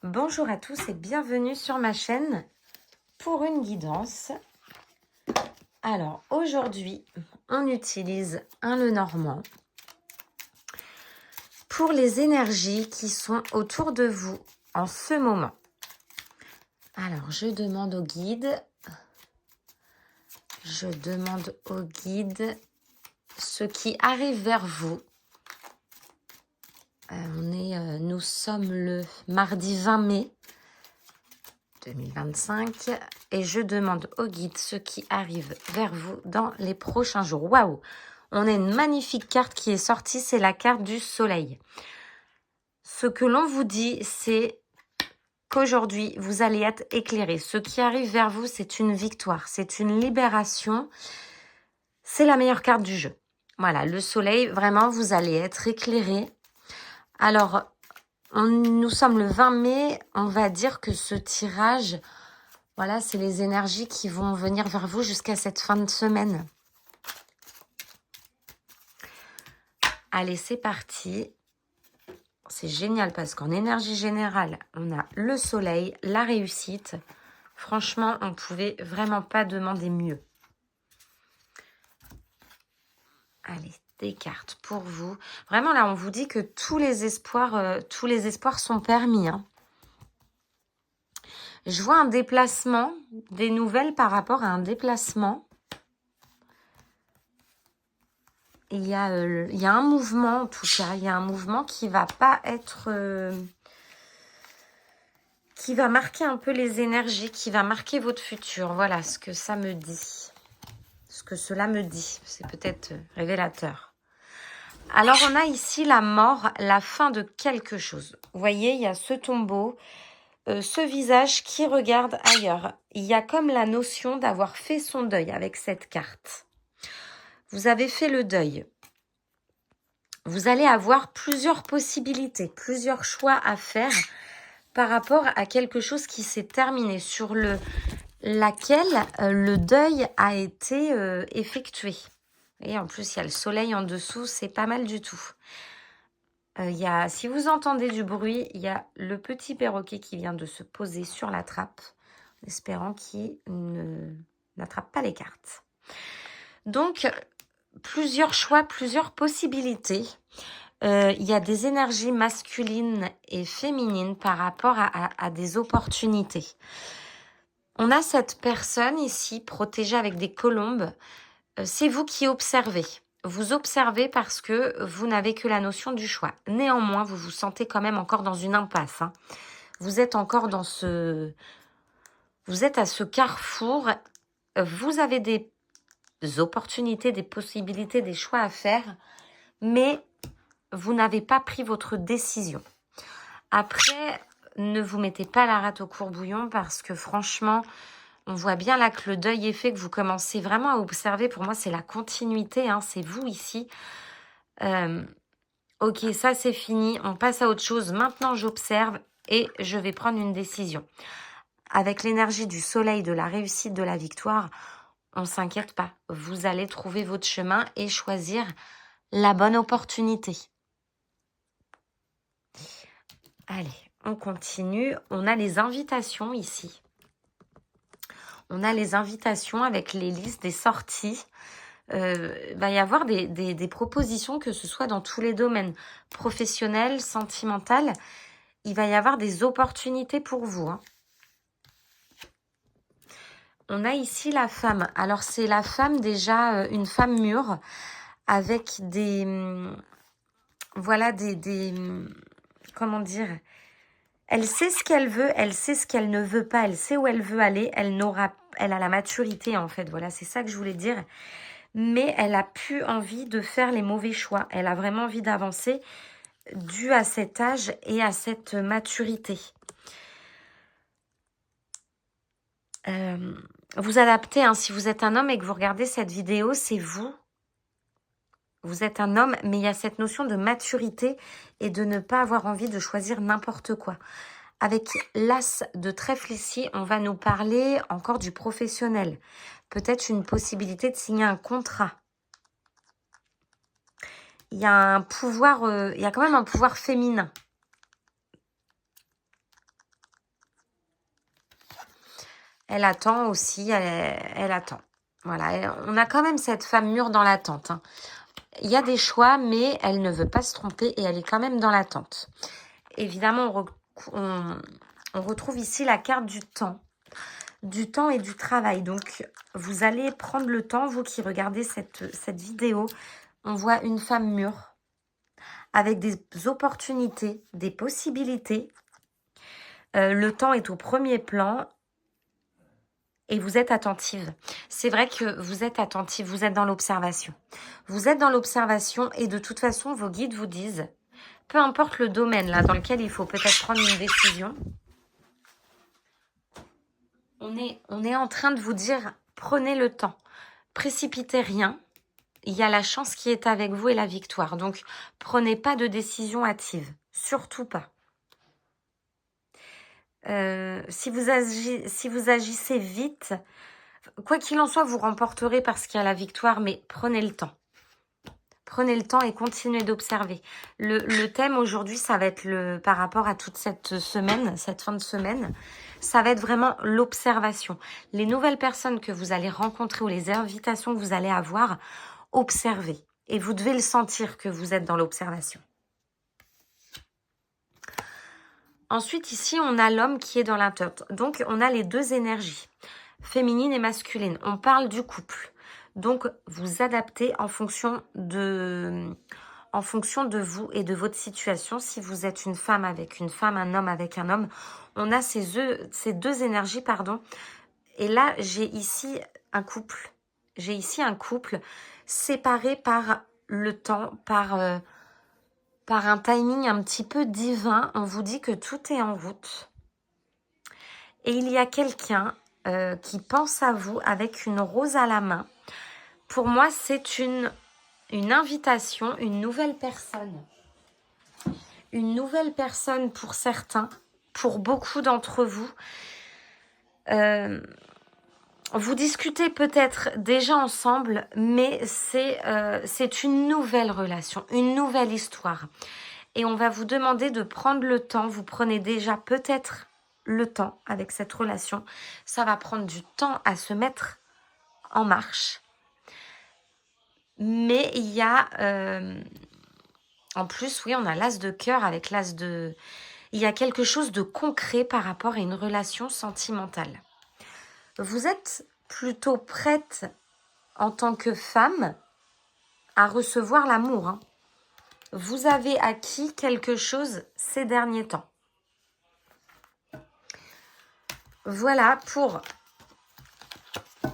Bonjour à tous et bienvenue sur ma chaîne pour une guidance. Alors aujourd'hui, on utilise un Lenormand pour les énergies qui sont autour de vous en ce moment. Alors je demande au guide, ce qui arrive vers vous. Nous sommes le mardi 20 mai 2025 et je demande au guide ce qui arrive vers vous dans les prochains jours. Waouh! On a une magnifique carte qui est sortie, c'est la carte du soleil. Ce que l'on vous dit, c'est qu'aujourd'hui, vous allez être éclairé. Ce qui arrive vers vous, c'est une victoire, c'est une libération. C'est la meilleure carte du jeu. Voilà, le soleil, vraiment, vous allez être éclairé. Alors, nous sommes le 20 mai, on va dire que ce tirage, voilà, c'est les énergies qui vont venir vers vous jusqu'à cette fin de semaine. Allez, c'est parti. C'est génial parce qu'en énergie générale, on a le soleil, la réussite. Franchement, on ne pouvait vraiment pas demander mieux. Allez, des cartes pour vous. Vraiment, là, on vous dit que tous les espoirs sont permis. Hein. Je vois un déplacement, des nouvelles par rapport à un déplacement. Il y a un mouvement, en tout cas. Il y a un mouvement qui va pas être... qui va marquer un peu les énergies, qui va marquer votre futur. Voilà ce que ça me dit. Ce que cela me dit. C'est peut-être révélateur. Alors, on a ici la mort, la fin de quelque chose. Vous voyez, il y a ce tombeau, ce visage qui regarde ailleurs. Il y a comme la notion d'avoir fait son deuil avec cette carte. Vous avez fait le deuil. Vous allez avoir plusieurs possibilités, plusieurs choix à faire par rapport à quelque chose qui s'est terminé, sur laquelle le deuil a été effectué. Et en plus, il y a le soleil en dessous, c'est pas mal du tout. Si vous entendez du bruit, il y a le petit perroquet qui vient de se poser sur la trappe, en espérant qu'il n'attrape pas les cartes. Donc, plusieurs choix, plusieurs possibilités. Il y a des énergies masculines et féminines par rapport à des opportunités. On a cette personne ici protégée avec des colombes. C'est vous qui observez. Vous observez parce que vous n'avez que la notion du choix. Néanmoins, vous vous sentez quand même encore dans une impasse. Hein. Vous êtes encore dans vous êtes à ce carrefour. Vous avez des opportunités, des possibilités, des choix à faire, mais vous n'avez pas pris votre décision. Après, ne vous mettez pas la rate au courbouillon parce que franchement, on voit bien là que le deuil est fait, que vous commencez vraiment à observer. Pour moi, c'est la continuité, hein, c'est vous ici. Ok, ça c'est fini, on passe à autre chose. Maintenant, j'observe et je vais prendre une décision. Avec l'énergie du soleil, de la réussite, de la victoire, on ne s'inquiète pas. Vous allez trouver votre chemin et choisir la bonne opportunité. Allez, on continue. On a les invitations ici. On a les invitations avec les listes des sorties. Va y avoir des propositions, que ce soit dans tous les domaines, professionnels, sentimental. Il va y avoir des opportunités pour vous. Hein. On a ici la femme. Alors, c'est la femme déjà, une femme mûre, avec voilà, comment dire, elle sait ce qu'elle veut, elle sait ce qu'elle ne veut pas, elle sait où elle veut aller, elle a la maturité en fait, voilà, c'est ça que je voulais dire. Mais elle a plus envie de faire les mauvais choix, elle a vraiment envie d'avancer dû à cet âge et à cette maturité. Vous adaptez, hein, si vous êtes un homme et que vous regardez cette vidéo, c'est vous. Vous êtes un homme, mais il y a cette notion de maturité et de ne pas avoir envie de choisir n'importe quoi. Avec l'as de trèfle ici, on va nous parler encore du professionnel. Peut-être une possibilité de signer un contrat. Il y a un pouvoir, il y a quand même un pouvoir féminin. Elle attend aussi, elle attend. Voilà, on a quand même cette femme mûre dans l'attente. Hein. Il y a des choix, mais elle ne veut pas se tromper et elle est quand même dans l'attente. Évidemment, on retrouve ici la carte du temps et du travail. Donc, vous allez prendre le temps, vous qui regardez cette vidéo, on voit une femme mûre avec des opportunités, des possibilités. Le temps est au premier plan et vous êtes attentive. C'est vrai que vous êtes attentive, vous êtes dans l'observation. Vous êtes dans l'observation et de toute façon, vos guides vous disent, peu importe le domaine là dans lequel il faut peut-être prendre une décision, on est en train de vous dire, prenez le temps, précipitez rien. Il y a la chance qui est avec vous et la victoire. Donc, prenez pas de décision hâtive. Surtout pas. Si vous agissez vite, quoi qu'il en soit, vous remporterez parce qu'il y a la victoire, mais prenez le temps. Prenez le temps et continuez d'observer. Le thème aujourd'hui, ça va être par rapport à toute cette semaine, cette fin de semaine, ça va être vraiment l'observation. Les nouvelles personnes que vous allez rencontrer ou les invitations que vous allez avoir, observez. Et vous devez le sentir que vous êtes dans l'observation. Ensuite, ici, on a l'homme qui est dans l'attente. Donc, on a les deux énergies, féminine et masculine. On parle du couple. Donc, vous adaptez en fonction de vous et de votre situation. Si vous êtes une femme avec une femme, un homme avec un homme, on a ces deux énergies, pardon. Et là, j'ai ici un couple. J'ai ici un couple séparé par le temps, par un timing un petit peu divin. On vous dit que tout est en route. Et il y a quelqu'un qui pense à vous avec une rose à la main. Pour moi, c'est une invitation, une nouvelle personne. Une nouvelle personne pour certains, pour beaucoup d'entre vous. Vous discutez peut-être déjà ensemble, mais c'est une nouvelle relation, une nouvelle histoire. Et on va vous demander de prendre le temps. Vous prenez déjà peut-être le temps avec cette relation. Ça va prendre du temps à se mettre en marche. Mais il y a... en plus, oui, on a l'as de cœur avec l'as de... Il y a quelque chose de concret par rapport à une relation sentimentale. Vous êtes plutôt prête en tant que femme à recevoir l'amour. Hein. Vous avez acquis quelque chose ces derniers temps. Voilà pour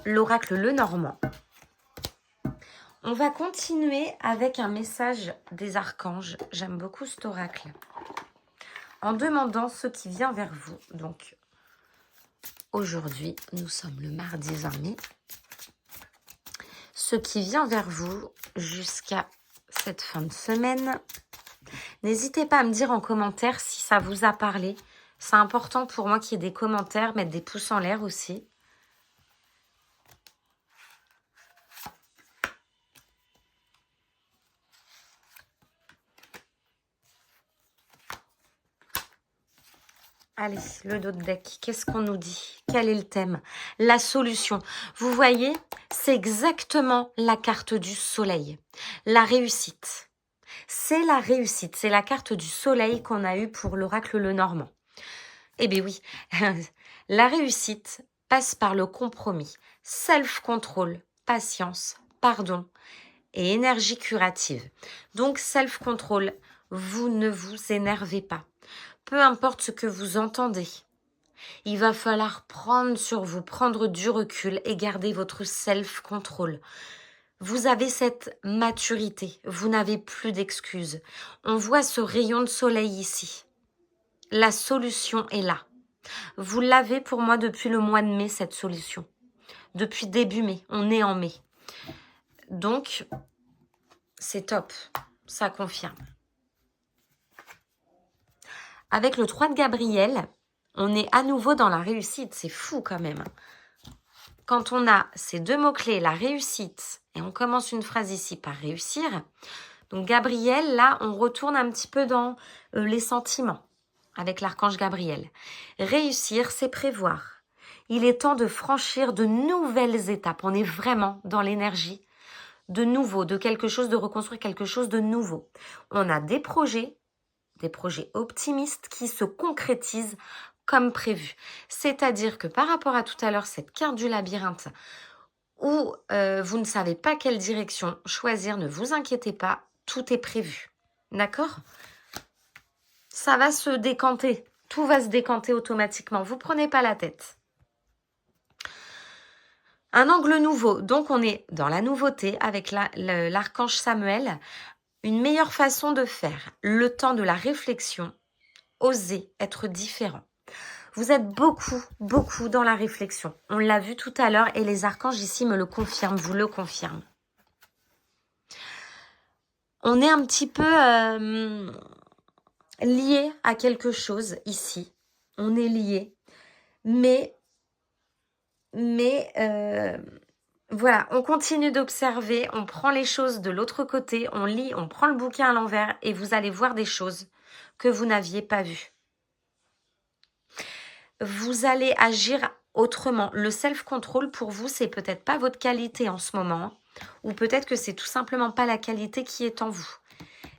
l'oracle Lenormand. On va continuer avec un message des archanges. J'aime beaucoup cet oracle. En demandant ce qui vient vers vous. Donc, aujourd'hui, nous sommes le mardi 20 mai. Ce qui vient vers vous jusqu'à cette fin de semaine. N'hésitez pas à me dire en commentaire si ça vous a parlé. C'est important pour moi qu'il y ait des commentaires, mettre des pouces en l'air aussi. Allez, le dos de deck, qu'est-ce qu'on nous dit? Quel est le thème? La solution. Vous voyez, c'est exactement la carte du soleil. La réussite. C'est la réussite. C'est la carte du soleil qu'on a eue pour l'oracle Lenormand. Eh bien oui, la réussite passe par le compromis, self-control, patience, pardon et énergie curative. Donc self-control, vous ne vous énervez pas. Peu importe ce que vous entendez, il va falloir prendre sur vous, prendre du recul et garder votre self-control. Vous avez cette maturité, vous n'avez plus d'excuses. On voit ce rayon de soleil ici. La solution est là. Vous l'avez pour moi depuis le mois de mai, cette solution. Depuis début mai, on est en mai. Donc, c'est top, ça confirme. Avec le 3 de Gabriel, on est à nouveau dans la réussite. C'est fou quand même. Quand on a ces deux mots-clés, la réussite, et on commence une phrase ici par réussir. Donc Gabriel, là, on retourne un petit peu dans les sentiments avec l'archange Gabriel. Réussir, c'est prévoir. Il est temps de franchir de nouvelles étapes. On est vraiment dans l'énergie de nouveau, de quelque chose, de reconstruire quelque chose de nouveau. On a des projets optimistes qui se concrétisent comme prévu. C'est-à-dire que par rapport à tout à l'heure, cette carte du labyrinthe, où vous ne savez pas quelle direction choisir, ne vous inquiétez pas, tout est prévu. D'accord? Ça va se décanter. Tout va se décanter automatiquement. Vous prenez pas la tête. Un angle nouveau. Donc, on est dans la nouveauté avec l'archange Samuel. Une meilleure façon de faire. Le temps de la réflexion. Oser être différent. Vous êtes beaucoup dans la réflexion. On l'a vu tout à l'heure et les archanges ici me le confirment, vous le confirment. On est un petit peu lié à quelque chose ici. On est lié. Mais voilà, on continue d'observer, on prend les choses de l'autre côté, on lit, on prend le bouquin à l'envers et vous allez voir des choses que vous n'aviez pas vues. Vous allez agir autrement. Le self-control, pour vous, c'est peut-être pas votre qualité en ce moment, ou peut-être que c'est tout simplement pas la qualité qui est en vous.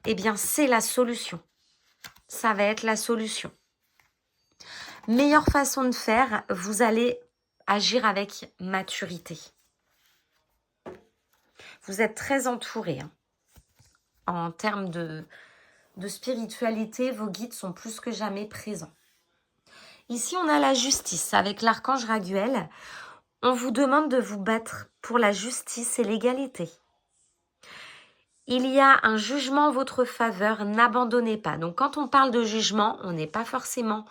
Eh bien, c'est la solution. Ça va être la solution. Meilleure façon de faire, vous allez agir avec maturité. Vous êtes très entouré. En termes de spiritualité, vos guides sont plus que jamais présents. Ici, on a la justice avec l'archange Raguel. On vous demande de vous battre pour la justice et l'égalité. Il y a un jugement en votre faveur, n'abandonnez pas. Donc, quand on parle de jugement, on n'est pas forcément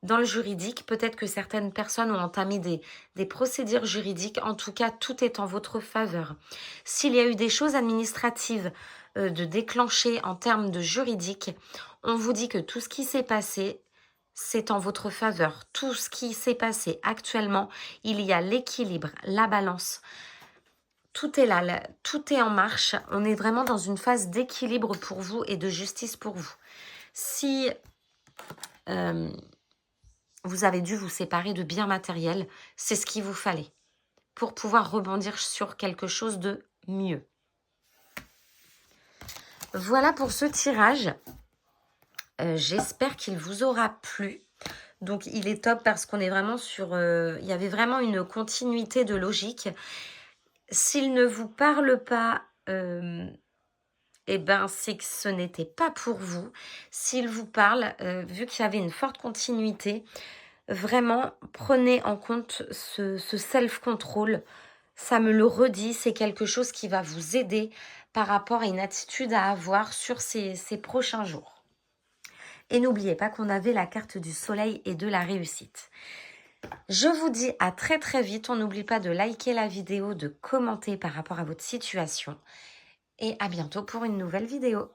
dans le juridique. Peut-être que certaines personnes ont entamé des procédures juridiques. En tout cas, tout est en votre faveur. S'il y a eu des choses administratives de déclencher en termes de juridique, on vous dit que tout ce qui s'est passé, c'est en votre faveur. Tout ce qui s'est passé actuellement, il y a l'équilibre, la balance. Tout est là, tout est en marche. On est vraiment dans une phase d'équilibre pour vous et de justice pour vous. Si vous avez dû vous séparer de biens matériels, c'est ce qu'il vous fallait pour pouvoir rebondir sur quelque chose de mieux. Voilà pour ce tirage. J'espère qu'il vous aura plu. Donc, il est top parce qu'on est vraiment sur... il y avait vraiment une continuité de logique. S'il ne vous parle pas, eh ben, c'est que ce n'était pas pour vous. S'il vous parle, vu qu'il y avait une forte continuité, vraiment, prenez en compte ce self-control. Ça me le redit, c'est quelque chose qui va vous aider par rapport à une attitude à avoir sur ces prochains jours. Et n'oubliez pas qu'on avait la carte du soleil et de la réussite. Je vous dis à très très vite. On n'oublie pas de liker la vidéo, de commenter par rapport à votre situation. Et à bientôt pour une nouvelle vidéo.